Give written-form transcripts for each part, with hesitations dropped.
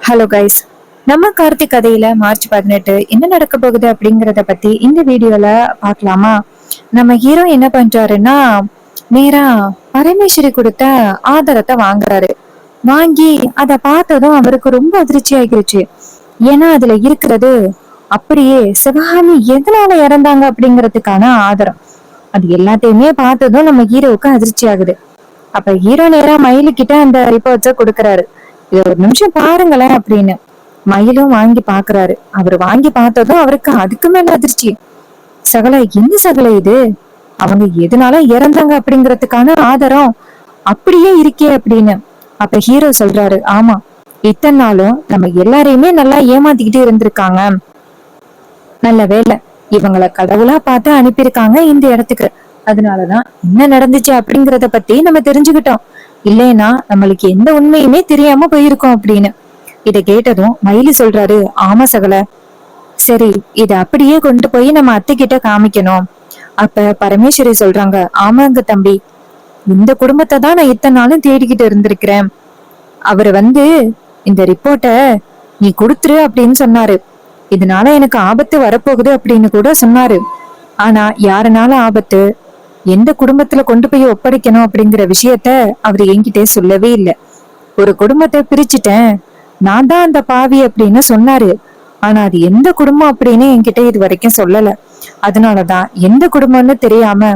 Hello guys. நம்ம கார்த்திக் கதையில March 18 என்ன நடக்க போகுது அப்படிங்கறத பத்தி இந்த வீடியோல பார்க்கலாமா? நம்ம ஹீரோ என்ன பண்றாருன்னா, நேரா பரமேஸ்வரி கொடுத்த ஆதாரத்தை வாங்குறாரு. வாங்கி அதை பார்த்ததும் அவருக்கு ரொம்ப அதிர்ச்சி ஆகிருச்சு. ஏன்னா அதுல இருக்கிறது அப்படியே சிவகாமி எதனால இறந்தாங்க அப்படிங்கறதுக்கான ஆதாரம். அது எல்லாத்தையுமே பார்த்ததும் நம்ம ஹீரோவுக்கு அதிர்ச்சி ஆகுது. அப்ப ஹீரோ நேரா மயிலு கிட்ட அந்த ரிப்போர்ட்ஸ கொடுக்கறாரு. இத ஒரு நிமிஷம் பாருங்களேன் அப்படின்னு. மயிலும் வாங்கி பாக்குறாரு. அவரு வாங்கி பார்த்ததும் அவருக்கு அதுக்கு மேல அதிர்ச்சி. சகல என்ன சகல இது? அவங்க எதனால இறந்தாங்க அப்படிங்கறதுக்கான ஆதாரம் அப்படியே இருக்கே அப்படின்னு. அப்ப ஹீரோ சொல்றாரு, ஆமா, இத்தனை நாளும் நம்ம எல்லாரையுமே நல்லா ஏமாத்திக்கிட்டு இருந்திருக்காங்க. நல்ல வேலை, இவங்களை கடவுளா பார்த்து அனுப்பியிருக்காங்க இந்த இடத்துக்கு. அதனாலதான் என்ன நடந்துச்சு அப்படிங்கறத பத்தி நம்ம தெரிஞ்சுக்கிட்டோம். இல்லைன்னா நம்மளுக்கு எந்த உண்மையுமே தெரியாம போயிருக்கோம் அப்படின்னு. இத கேட்டதும் மயிலு சொல்றாரு, ஆமா சகல, சரி இத அப்படியே கொண்டு போய் நம்ம அத்தை கிட்ட காமிக்கணும். அப்ப பரமேஸ்வரி சொல்றாங்க, ஆமாங்க தம்பி, இந்த குடும்பத்தை தான் நான் இத்தனை நாளும் தேடிக்கிட்டு இருந்திருக்கிறேன். அவரு இந்த ரிப்போர்ட்ட நீ கொடுத்துரு அப்படின்னு சொன்னாரு. இதனால எனக்கு ஆபத்து வரப்போகுது அப்படின்னு கூட சொன்னாரு. ஆனா யாருனால ஆபத்து, எந்த குடும்பத்துல கொண்டு போய் ஒப்படைக்கணும் அப்படிங்கிற விஷயத்த அவரு என்கிட்ட சொல்லவே இல்லை. ஒரு குடும்பத்தை பிரிச்சுட்டேன், நான் தான் அந்த பாவி அப்படின்னு சொன்னாரு. ஆனா அது எந்த குடும்பம் அப்படின்னு என்கிட்ட இது வரைக்கும் சொல்லல. அதனாலதான் எந்த குடும்பம்னு தெரியாம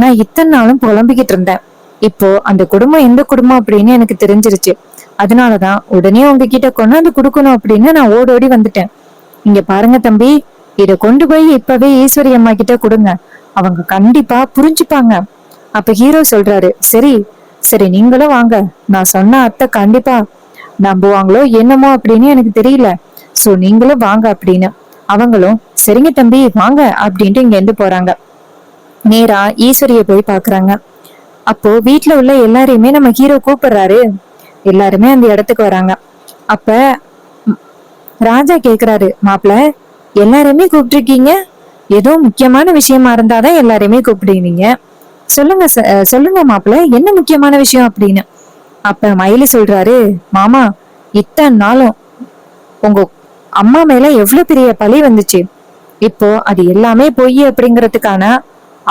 நான் இத்தனை நாளும் புலம்பிக்கிட்டு இருந்தேன். இப்போ அந்த குடும்பம் எந்த குடும்பம் அப்படின்னு எனக்கு தெரிஞ்சிருச்சு. அதனாலதான் உடனே உங்ககிட்ட கொண்டாந்து கொடுக்கணும் அப்படின்னு நான் ஓடோடி வந்துட்டேன். இங்க பாருங்க தம்பி, இத கொண்டு போய் இப்பவே ஈஸ்வரி அம்மா கிட்ட கொடுங்க. அவங்க கண்டிப்பா புரிஞ்சுப்பாங்க. அப்ப ஹீரோ சொல்றாரு, சரி சரி நீங்களும் வாங்க, நான் சொன்ன அத்தை கண்டிப்பா நம்புவாங்களோ என்னமோ அப்படின்னு எனக்கு தெரியல, சோ நீங்களும் வாங்க அப்படின்னு. அவங்களும் சரிங்க தம்பி வாங்க அப்படின்ட்டு இங்க இருந்து போறாங்க. நேரா ஈஸ்வரிய போய் பாக்குறாங்க. அப்போ வீட்டுல உள்ள எல்லாரையுமே நம்ம ஹீரோ கூப்பிடுறாரு. எல்லாருமே அந்த இடத்துக்கு வராங்க. அப்ப ராஜா கேக்குறாரு, மாப்பிள்ள எல்லாருமே கூப்பிட்டுருக்கீங்க, ஏதோ முக்கியமான விஷயமா இருந்தாதான் எல்லாருமே கூப்பிடுவீங்க, சொல்லுங்க சொல்லுங்க மாப்பிள்ள, என்ன முக்கியமான விஷயம் அப்படின்னு. அப்ப மயிலு சொல்றாரு, மாமா, இத்தனை நாளும் உங்க அம்மா மேல எவ்வளவு பெரிய பழி வந்துச்சு. இப்போ அது எல்லாமே பொய் அப்படிங்கறதுக்கான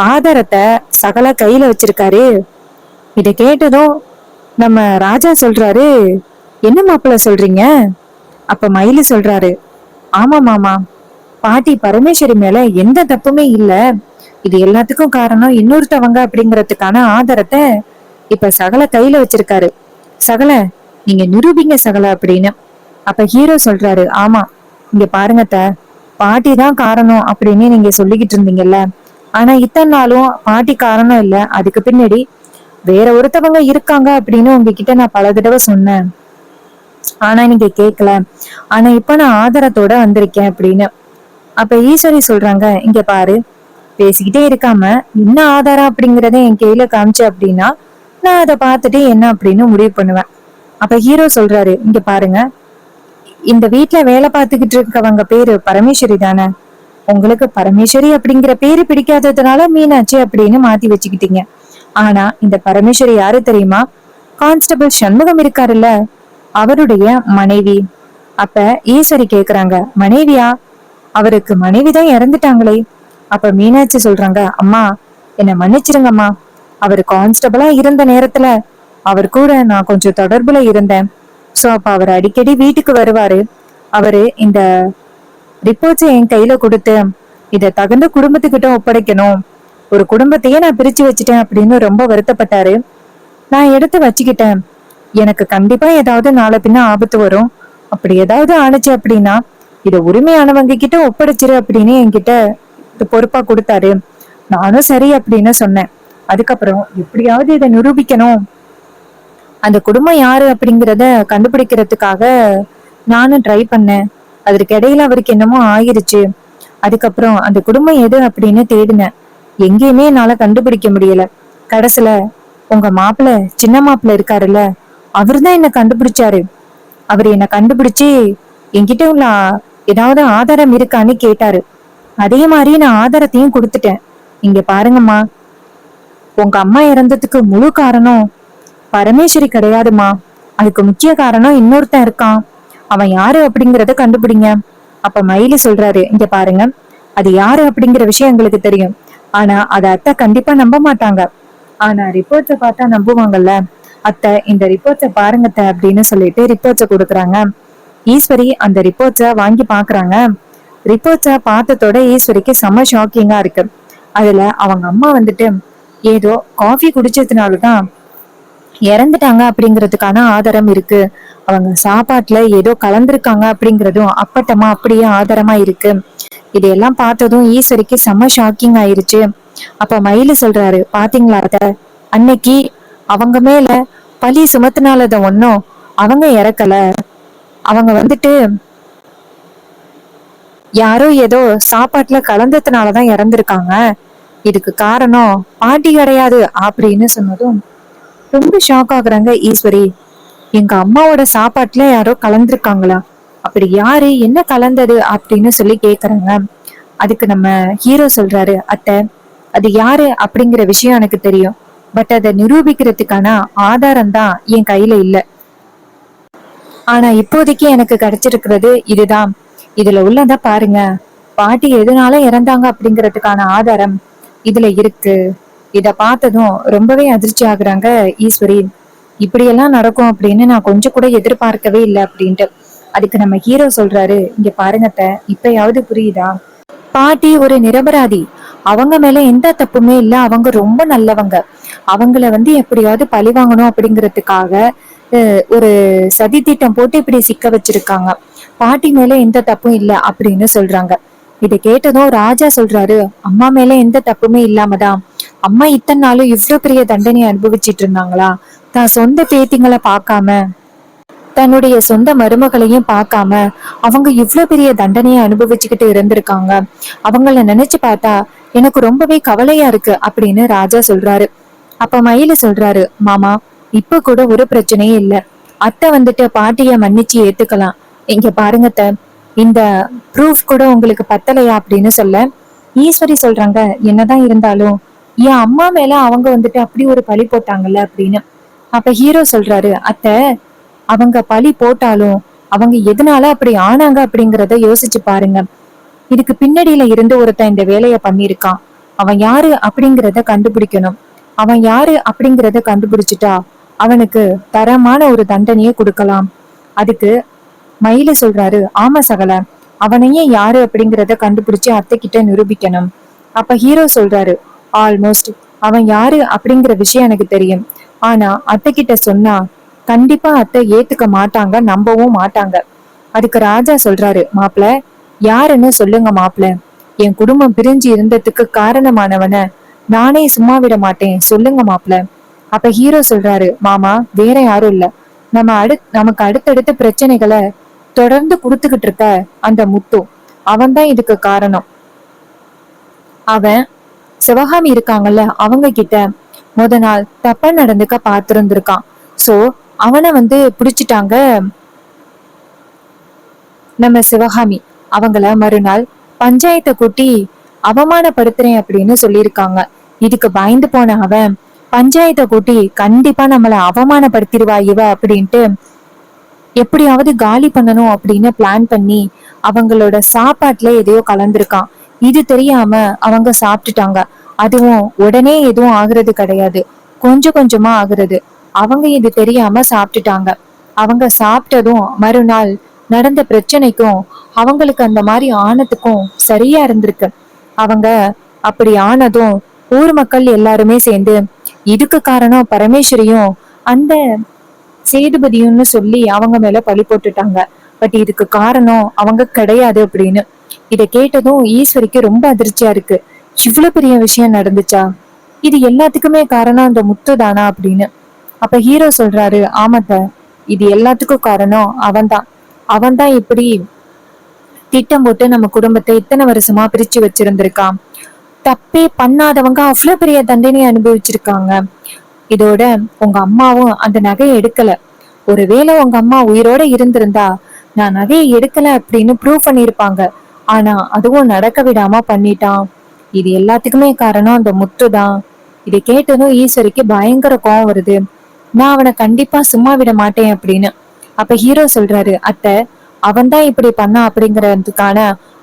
ஆதாரத்தை சகல கையில வச்சிருக்காரு. இத கேட்டதும் நம்ம ராஜா சொல்றாரு, என்ன மாப்பிள்ள சொல்றீங்க? அப்ப மயிலு சொல்றாரு, ஆமா மாமா, பாட்டி பரமேஸ்வரி மேல எந்த தப்புமே இல்ல. இது எல்லாத்துக்கும் காரணம் இன்னொருத்தவங்க அப்படிங்கறதுக்கான ஆதாரத்தை இப்ப சகல கையில வச்சிருக்காரு. சகல நீங்க நிரூபிங்க சகல அப்படின்னு. அப்ப ஹீரோ சொல்றாரு, ஆமா, இங்க பாருங்க பாட்டி தான் காரணம் அப்படின்னு நீங்க சொல்லிக்கிட்டு இருந்தீங்கல்ல, ஆனா இத்தனை நாளும் பாட்டி காரணம் இல்ல, அதுக்கு பின்னாடி வேற ஒருத்தவங்க இருக்காங்க அப்படின்னு உங்ககிட்ட நான் பல தடவை சொன்னேன். ஆனா நீங்க கேட்கல. ஆனா இப்ப நான் ஆதாரத்தோட வந்திருக்கேன் அப்படின்னு. அப்ப ஈஸ்வரி சொல்றாங்க, இங்க பாரு, பேசிக்கிட்டே இருக்காம என்ன ஆதாரம் அப்படிங்கறத என் கையில காமிச்சு அப்படின்னா நான் அதை பார்த்துட்டு என்ன அப்படின்னு முடிவு பண்ணுவேன். அப்ப ஹீரோ சொல்றாரு, இங்க பாருங்க, இந்த வீட்டுல வேலை பார்த்துக்கிட்டு இருக்கவங்க பேரு பரமேஸ்வரி தானே. உங்களுக்கு பரமேஸ்வரி அப்படிங்கிற பேரு பிடிக்காததுனால மீனாட்சி அப்படின்னு மாத்தி வச்சுக்கிட்டீங்க. ஆனா இந்த பரமேஸ்வரி யாரு தெரியுமா? கான்ஸ்டபிள் சண்முகம் இருக்காருல்ல, அவருடைய மனைவி. அப்ப ஈஸ்வரி கேக்குறாங்க, மனைவியா? அவருக்கு மனைவிதான் இறந்துட்டாங்களே. அப்ப மீனாட்சி சொல்றாங்க, அம்மா என்ன மன்னிச்சிருங்கம்மா, அவர் கான்ஸ்டபிளா இருந்த நேரத்துல அவர் கூட நான் கொஞ்சம் தொடர்புல இருந்தேன். சோ அப்ப அவர் அடிக்கடி வீட்டுக்கு வருவாரு. அவரு இந்த ரிப்போர்ட்ஸ் என் கையில கொடுத்து இத தகுந்த குடும்பத்துக்கிட்ட ஒப்படைக்கணும், ஒரு குடும்பத்தையே நான் பிரிச்சு வச்சுட்டேன் அப்படின்னு ரொம்ப வருத்தப்பட்டாரு. நான் எடுத்து வச்சுக்கிட்டேன். எனக்கு கண்டிப்பா ஏதாவது நாளை பின்ன ஆபத்து வரும், அப்படி ஏதாவது ஆணுச்சு அப்படின்னா இத உரிமையானவங்க கிட்ட ஒப்படைச்சிரு அப்படின்னு என்கிட்ட பொறுப்பா கொடுத்தாரு. நானும் சரி அப்படின்னு சொன்னேன். அதுக்கப்புறம் எப்படியாவது இதை நிரூபிக்கணும், அந்த குடும்பம் யாரு அப்படிங்கிறத கண்டுபிடிக்கிறதுக்காக நானும் ட்ரை பண்ணேன். அதற்கு இடையில அவருக்கு என்னமோ ஆயிருச்சு. அதுக்கப்புறம் அந்த குடும்பம் எது அப்படின்னு தேடினேன். எங்கேயுமே என்னால கண்டுபிடிக்க முடியல. கடைசில உங்க மாப்பிள்ள, சின்ன மாப்பிள்ள இருக்காருல்ல, அவருதான் என்ன கண்டுபிடிச்சாரு. அவர் என்ன கண்டுபிடிச்சு என்கிட்ட உள்ள ஏதாவது ஆதாரம் இருக்கான்னு கேட்டாரு. அதே மாதிரி நான் ஆதாரத்தையும் கொடுத்துட்டேன். இங்க பாருங்கம்மா, உங்க அம்மா இறந்ததுக்கு முழு காரணம் பரமேஸ்வரி கிடையாதுமா. அதுக்கு முக்கிய காரணம் இன்னொருத்தன் இருக்கான். அவன் யாரு அப்படிங்கறத கண்டுபிடிங்க. அப்ப மயிலு சொல்றாரு, இங்க பாருங்க, அது யாரு அப்படிங்கிற விஷயம் எங்களுக்கு தெரியும். ஆனா அத அத்தை கண்டிப்பா நம்ப மாட்டாங்க. ஆனா ரிப்போர்ட்ஸ பார்த்தா நம்புவாங்கல்ல. அத்தை, இந்த ரிப்போர்ட்ஸ பாருங்க அத்தை அப்படின்னு சொல்லிட்டு ரிப்போர்ட்ஸ கொடுக்குறாங்க. ஈஸ்வரி அந்த ரிப்போர்ட்ஸ வாங்கி பாக்குறாங்க. ரிப்போர்ட்ஸ பார்த்ததோட ஈஸ்வரிக்கு செம ஷாக்கிங்கா இருக்கு. அதுல அவங்க அம்மா வந்துட்டு ஏதோ காஃபி குடிச்சதுனாலதான் இறந்துட்டாங்க அப்படிங்கிறதுக்கான ஆதாரம் இருக்கு. அவங்க சாப்பாட்டுல ஏதோ கலந்திருக்காங்க அப்படிங்கறதும் அப்பட்டமா அப்படியே ஆதாரமா இருக்கு. இதையெல்லாம் பார்த்ததும் ஈஸ்வரிக்கு செம ஷாக்கிங் ஆயிருச்சு. அப்ப மயிலு சொல்றாரு, பாத்தீங்களா அத, அன்னைக்கு அவங்க மேல பழி சுமத்தினாலத ஒன்னும் அவங்க இறக்கல. அவங்க வந்துட்டு யாரோ ஏதோ சாப்பாட்டுல கலந்ததுனாலதான் இறந்திருக்காங்க. இதுக்கு காரணம் பாட்டி கிடையாது அப்படின்னு சொன்னதும் ரொம்ப ஷாக் ஆகுறாங்க ஈஸ்வரி. எங்க அம்மாவோட சாப்பாட்டுல யாரோ கலந்துருக்காங்களா? அப்படி யாரு, என்ன கலந்தது அப்படின்னு சொல்லி கேக்குறாங்க. அதுக்கு நம்ம ஹீரோ சொல்றாரு, அத்தை, அது யாரு அப்படிங்கிற விஷயம் எனக்கு தெரியும். பட் அதை நிரூபிக்கிறதுக்கான ஆதாரம் தான் என் கையில இல்ல. ஆனா இப்போதைக்கு எனக்கு கிடைச்சிருக்கிறது இதுதான். இதுல உள்ளத பாருங்க, பாட்டி எதனால இறந்தாங்க அப்படிங்கறதுக்கான ஆதாரம் இதுல இருக்கு. இத பார்த்ததும் ரொம்பவே அதிர்ச்சி ஆகுறாங்க ஈஸ்வரி. இப்படியெல்லாம் நடக்கும் அப்படின்னு நான் கொஞ்சம் கூட எதிர்பார்க்கவே இல்லை அப்படின்ட்டு. அதுக்கு நம்ம ஹீரோ சொல்றாரு, இங்க பாருங்கத்த, இப்பயாவது புரியுதா? பாட்டி ஒரு நிரபராதி. அவங்க மேல எந்த தப்புமே இல்ல. அவங்க ரொம்ப நல்லவங்க. அவங்கள எப்படியாவது பழி வாங்கணும் அப்படிங்கறதுக்காக ஒரு சதி திட்டம் போட்டு இப்படி சிக்க வச்சிருக்காங்க. பாட்டி மேல எந்த தப்பும் இல்ல அப்படின்னு சொல்றாங்க. இதை கேட்டதும் ராஜா சொல்றாரு, அம்மா மேல எந்த தப்புமே இல்லாமதான் அம்மா இத்தனை நாளும் இவ்வளவு பெரிய தண்டனை அனுபவிச்சிட்டு இருந்தாங்களா? தான் சொந்த பேத்திங்களை பார்க்காம, தன்னுடைய சொந்த மருமகளையும் பார்க்காம அவங்க இவ்வளவு பெரிய தண்டனையை அனுபவிச்சுக்கிட்டு இருந்திருக்காங்க. அவங்கள நினைச்சு பார்த்தா எனக்கு ரொம்பவே கவலையா இருக்கு அப்படின்னு ராஜா சொல்றாரு. அப்ப மயில சொல்றாரு, மாமா, இப்ப கூட ஒரு பிரச்சனையும் இல்ல. அத்தை பாட்டிய மன்னிச்சு ஏத்துக்கலாம். இங்க பாருங்கத்த, இந்த ப்ரூஃப் கூட உங்களுக்கு பத்தலையா அப்படின்னு சொல்ல ஈஸ்வரி சொல்றாங்க, என்னதான் இருந்தாலும் என் அம்மா மேல அவங்க அப்படி ஒரு பழி போட்டாங்கல்ல அப்படின்னு. அப்ப ஹீரோ சொல்றாரு, அத்தை, அவங்க பழி போட்டாலும் அவங்க எதனால அப்படி ஆனாங்க அப்படிங்கறத யோசிச்சு பாருங்க. இதுக்கு பின்னடியில இருந்து ஒருத்தன் இந்த வேலைய பண்ணிருக்கான். அவன் யாரு அப்படிங்கறத கண்டுபிடிக்கணும். அவன் யாரு அப்படிங்கறத கண்டுபிடிச்சிட்டா அவனுக்கு தரமான ஒரு தண்டனையை கொடுக்கலாம். அதுக்கு மயில சொல்றாரு, ஆமா சகல, அவனையே யாரு அப்படிங்கறத கண்டுபிடிச்சு அத்தை கிட்ட நிரூபிக்கணும். அப்ப ஹீரோ சொல்றாரு, ஆல்மோஸ்ட் அவன் யாரு அப்படிங்கிற விஷயம் எனக்கு தெரியும். ஆனா அத்தை கிட்ட சொன்னா கண்டிப்பா அத்தை ஏத்துக்க மாட்டாங்க, நம்பவும் மாட்டாங்க. அதுக்கு ராஜா சொல்றாரு, மாப்பிள, யாருன்னு சொல்லுங்க மாப்பிள. என் குடும்பம் பிரிஞ்சு இருந்ததுக்கு காரணமானவன நானே சும்மா விட மாட்டேன், சொல்லுங்க மாப்பிள. அப்ப ஹீரோ சொல்றாரு, மாமா, வேற யாரும் இல்ல, நமக்கு அடுத்தடுத்த பிரச்சனைகளை தொடர்ந்து குடுத்துக்கிட்டு இருக்க அந்த முத்து, அவன்தான் இதுக்கு காரணம். அவன் சிவகாமி இருக்காங்கல்ல, அவங்க கிட்ட நாள் தப்பா நடந்துக்க பார்த்திருந்திருக்கான். சோ அவனை புடிச்சிட்டாங்க நம்ம சிவகாமி. அவங்கள மறுநாள் பஞ்சாயத்தை கூட்டி அவமானப்படுத்துறேன் அப்படின்னு சொல்லியிருக்காங்க. இதுக்கு பயந்து போன அவன் பஞ்சாயத்தை கூட்டி கண்டிப்பா நம்மள அவமானப்படுத்திடுவா இவ அப்படின்ட்டு எப்படியாவது காலி பண்ணணும் அப்படின்னு பிளான் பண்ணி அவங்களோட சாப்பாட்டுல எதையோ கலந்திருக்கான். இது தெரியாம அவங்க சாப்பிட்டுட்டாங்க. அதுவும் உடனே எதுவும் ஆகுறது கிடையாது, கொஞ்சம் கொஞ்சமா ஆகுறது. அவங்க இது தெரியாம சாப்பிட்டுட்டாங்க. அவங்க சாப்பிட்டதும் மறுநாள் நடந்த பிரச்சனைக்கும் அவங்களுக்கு அந்த மாதிரி ஆனதுக்கும் சரியா இருந்திருக்கு. அவங்க அப்படி ஆனதும் ஊர் மக்கள் எல்லாருமே சேர்ந்து இதுக்கு காரணம் பரமேஸ்வரியும் அந்த சேதுபதியும்னு சொல்லி அவங்க மேல பழி போட்டுட்டாங்க. பட் இதுக்கு காரணம் அவங்க கிடையாது அப்படின்னு. இத கேட்டதும் ஈஸ்வரிக்கு ரொம்ப அதிர்ச்சியா இருக்கு. இவ்வளவு பெரிய விஷயம் நடந்துச்சா? இது எல்லாத்துக்குமே காரணம் அந்த முத்து தானா அப்படின்னு. அப்ப ஹீரோ சொல்றாரு, ஆமாத்த, இது எல்லாத்துக்கும் காரணம் அவன்தான். அவன்தான் இப்படி திட்டம் போட்டு நம்ம குடும்பத்தை இத்தனை வருஷமா பிரிச்சு வச்சிருந்திருக்கான். தப்பே பண்ணாதவங்க அவ்வளவு பெரிய தண்டனை அனுபவிச்சிருக்காங்க. இதோட உங்க அம்மாவும் அந்த நகையை எடுக்கல. ஒருவேளை உங்க அம்மா உயிரோட இருந்திருந்தா நான் நகையை எடுக்கல அப்படின்னு ப்ரூவ் பண்ணிருப்பாங்க. ஆனா அதுவும் நடக்க விடாம பண்ணிட்டான். இது எல்லாத்துக்குமே காரணம் அந்த முத்து தான். இதை கேட்டதும் ஈஸ்வரிக்கு பயங்கர கோவம் வருது. நான் அவனை கண்டிப்பா சும்மா விட மாட்டேன் அப்படின்னு. அப்ப ஹீரோ சொல்றாரு, அத்தை, அவன் தான் இப்படி பண்ணா அப்படிங்கறதுக்கான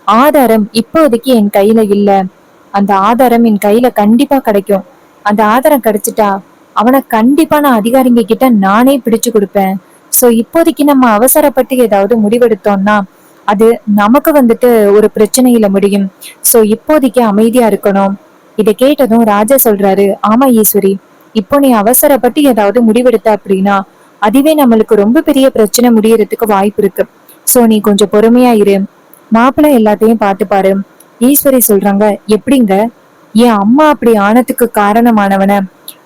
ஆதாரம் இப்போதைக்கு என் கையில இல்ல. அந்த ஆதாரம் என் கையில கண்டிப்பா கிடைக்கும். அந்த ஆதாரம் கிடைச்சிட்டா அவனை கண்டிப்பா நான் அதிகாரிங்க கிட்ட நானே பிடிச்சு கொடுப்பேன். சோ இப்போதைக்கு நம்ம அவசரப்பட்டு ஏதாவது முடிவெடுத்தோம்னா அது நமக்கு வந்துட்டு ஒரு பிரச்சனையில முடியும். சோ இப்போதைக்கு அமைதியா இருக்கணும். இத கேட்டதும் ராஜா சொல்றாரு, ஆமா ஈஸ்வரி, இப்போ நீ அவசரப்பட்டு ஏதாவது முடிவெடுத்த அப்படின்னா அதுவே நம்மளுக்கு ரொம்ப பெரிய பிரச்சனை முடியறதுக்கு வாய்ப்பு இருக்கு. சோ நீ கொஞ்சம் பொறுமையா இரு. மாப்பிள்ளை எல்லாத்தையும் பார்த்து பாரு. ஈஸ்வரி சொல்றாங்க, எப்படிங்க? என் அம்மா அப்படி ஆனதுக்கு காரணமானவன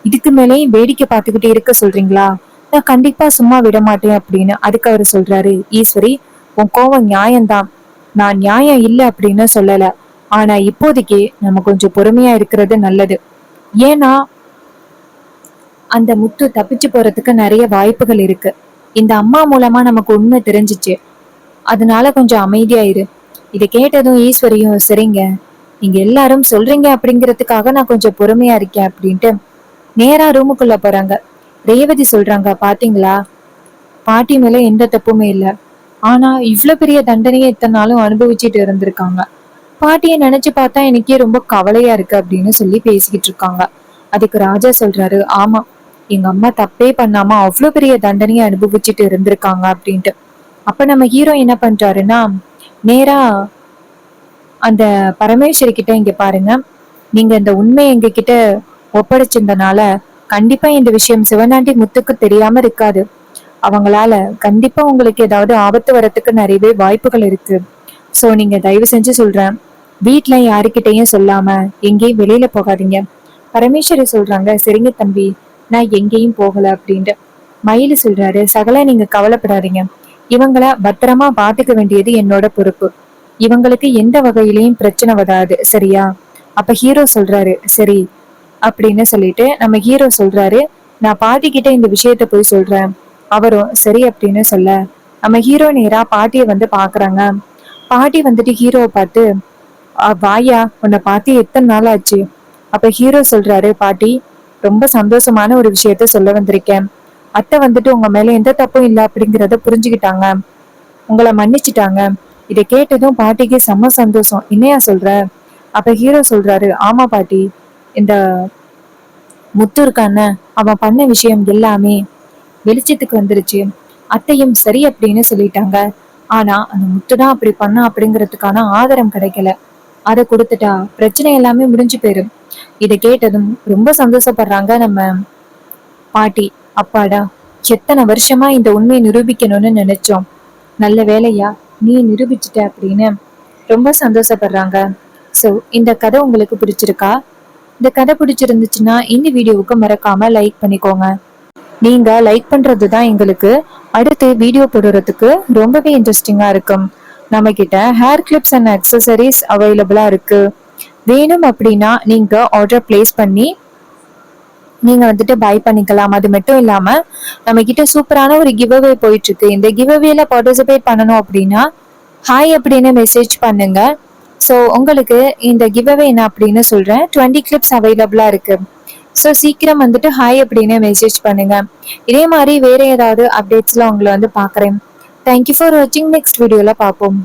இதுக்கு மேலேயும் வேடிக்கை பார்த்துக்கிட்டே இருக்க சொல்றீங்களா? நான் கண்டிப்பா சும்மா விட மாட்டேன் அப்படின்னு. அதுக்கு அவரு சொல்றாரு, ஈஸ்வரி, உன் கோவம் நியாயம்தான். நான் நியாயம் இல்லை அப்படின்னு சொல்லல. ஆனா இப்போதைக்கு நம்ம கொஞ்சம் பொறுமையா இருக்கிறது நல்லது. ஏன்னா அந்த முத்து தப்பிச்சு போறதுக்கு நிறைய வாய்ப்புகள் இருக்கு. இந்த அம்மா மூலமா நமக்கு உண்மை தெரிஞ்சிச்சு. அதனால கொஞ்சம் அமைதியாயிரு. இதை கேட்டதும் ஈஸ்வரியும், சரிங்க, நீங்க எல்லாரும் சொல்றீங்க அப்படிங்கிறதுக்காக நான் கொஞ்சம் பொறுமையா இருக்கேன் அப்படின்ட்டு நேரா ரூமுக்குள்ள போறாங்க. ரேவதி சொல்றாங்க, பாத்தீங்களா, பாட்டி மேல எந்த தப்புமே இல்ல. ஆனா இவ்வளவு பெரிய தண்டனையை இத்தனை நாளும் அனுபவிச்சுட்டு இருந்திருக்காங்க. பாட்டியை நினைச்சு பார்த்தா எனக்கே ரொம்ப கவலையா இருக்கு அப்படின்னு சொல்லி பேசிக்கிட்டு இருக்காங்க. அதுக்கு ராஜா சொல்றாரு, ஆமா, எங்க அம்மா தப்பே பண்ணாம அவ்வளவு பெரிய தண்டனையை அனுபவிச்சுட்டு இருந்திருக்காங்க அப்படின்ட்டு. அப்ப நம்ம ஹீரோ என்ன பண்றாருன்னா, நேரா அந்த பரமேஸ்வரி கிட்ட, இங்க பாருங்க, நீங்க இந்த உண்மையை எங்க கிட்ட ஒப்படைச்சிருந்தனால கண்டிப்பா இந்த விஷயம் சிவனாண்டி முத்துக்கு தெரியாம இருக்காது. அவங்களால கண்டிப்பா உங்களுக்கு ஏதாவது ஆபத்து வரத்துக்கு நிறையவே வாய்ப்புகள் இருக்கு. சோ நீங்க தயவு செஞ்சு சொல்றேன், வீட்டுல யாருக்கிட்டையும் சொல்லாம எங்கேயும் வெளியில போகாதீங்க. பரமேஸ்வரி சொல்றாங்க, சரிங்க தம்பி, நான் எங்கேயும் போகல அப்படின்ட்டு. மயிலு சொல்றாரு, சகல நீங்க கவலைப்படாதீங்க, இவங்கள பத்திரமா பாத்துக்க வேண்டியது என்னோட பொறுப்பு. இவங்களுக்கு எந்த வகையிலயும் பிரச்சனை வராது, சரியா? அப்ப ஹீரோ சொல்றாரு, சரி அப்படின்னு சொல்லிட்டு நம்ம ஹீரோ சொல்றாரு, நான் பாட்டி கிட்ட இந்த விஷயத்த போய் சொல்றேன். அவரும் சரி அப்படின்னு சொல்ல நம்ம ஹீரோ நேரா பாட்டிய வந்து பாக்குறாங்க. பாட்டி வந்துட்டு ஹீரோவை பார்த்து, வாயா, உன்னை பார்த்து எத்தனை நாள் ஆச்சு? அப்ப ஹீரோ சொல்றாரு, பாட்டி, ரொம்ப சந்தோஷமான ஒரு விஷயத்த சொல்ல வந்திருக்கேன். அத்தை வந்துட்டு உங்க மேல எந்த தப்பும் இல்லை அப்படிங்கிறத புரிஞ்சுக்கிட்டாங்க, உங்களை மன்னிச்சுட்டாங்க. இதை கேட்டதும் பாட்டிக்கு செம்ம சந்தோஷம். என்னையா சொல்ற? அப்ப ஹீரோ சொல்றாரு, ஆமா பாட்டி, இந்த முத்து இருக்கான, அவன் பண்ண விஷயம் எல்லாமே வெளிச்சத்துக்கு வந்துருச்சு. அத்தையும் சரி அப்படின்னு சொல்லிட்டாங்க. ஆனா அந்த முத்துதான் அப்படி பண்ணா அப்படிங்கிறதுக்கான ஆதாரம் கிடைக்கல. அதை கொடுத்துட்டா பிரச்சனை எல்லாமே முடிஞ்சு போயிரும். இதை கேட்டதும் ரொம்ப சந்தோஷப்படுறாங்க நம்ம பாட்டி. அப்பாடா, எத்தனை வருஷமா இந்த உண்மையை நிரூபிக்கணும்னு நினைச்சோம், நல்ல வேலையா நீ நிரூபிச்சிட்ட அப்படின்னு ரொம்ப சந்தோஷப்படுறாங்க. சோ இந்த கதை உங்களுக்கு பிடிச்சிருக்கா? இந்த கதை பிடிச்சிருந்துச்சுன்னா இந்த வீடியோவுக்கு மறக்காம லைக் பண்ணிக்கோங்க. நீங்க லைக் பண்றதுதான் எங்களுக்கு அடுத்து வீடியோ போடுறதுக்கு ரொம்பவே இன்ட்ரெஸ்டிங்கா இருக்கும். நம்ம கிட்ட ஹேர் கிளிப்ஸ் அண்ட் அக்சசரிஸ் அவைலபிளா இருக்கு. வேணும் அப்படின்னா நீங்க ஆர்டர் பிளேஸ் பண்ணி நீங்க வந்துட்டு பை பண்ணிக்கலாம். அது மட்டும் இல்லாம நம்ம கிட்ட சூப்பரான ஒரு கிவ் அவே போயிட்டு இருக்கு. இந்த கிவ் அவேல பார்ட்டிசிபேட் பண்ணணும் அப்படின்னா ஹாய் அப்படின்னு மெசேஜ் பண்ணுங்க. ஸோ உங்களுக்கு இந்த கிவ் அவே என்ன அப்படின்னு சொல்றேன், 20 கிளிப்ஸ் அவைலபிளா இருக்கு. ஸோ சீக்கிரம் வந்துட்டு ஹாய் அப்படின்னு மெசேஜ் பண்ணுங்க. இதே மாதிரி வேற ஏதாவது அப்டேட்ஸ்ல உங்களை வந்து பாக்குறேன். தேங்க்யூ ஃபார் வாட்சிங். நெக்ஸ்ட் வீடியோல பார்ப்போம்.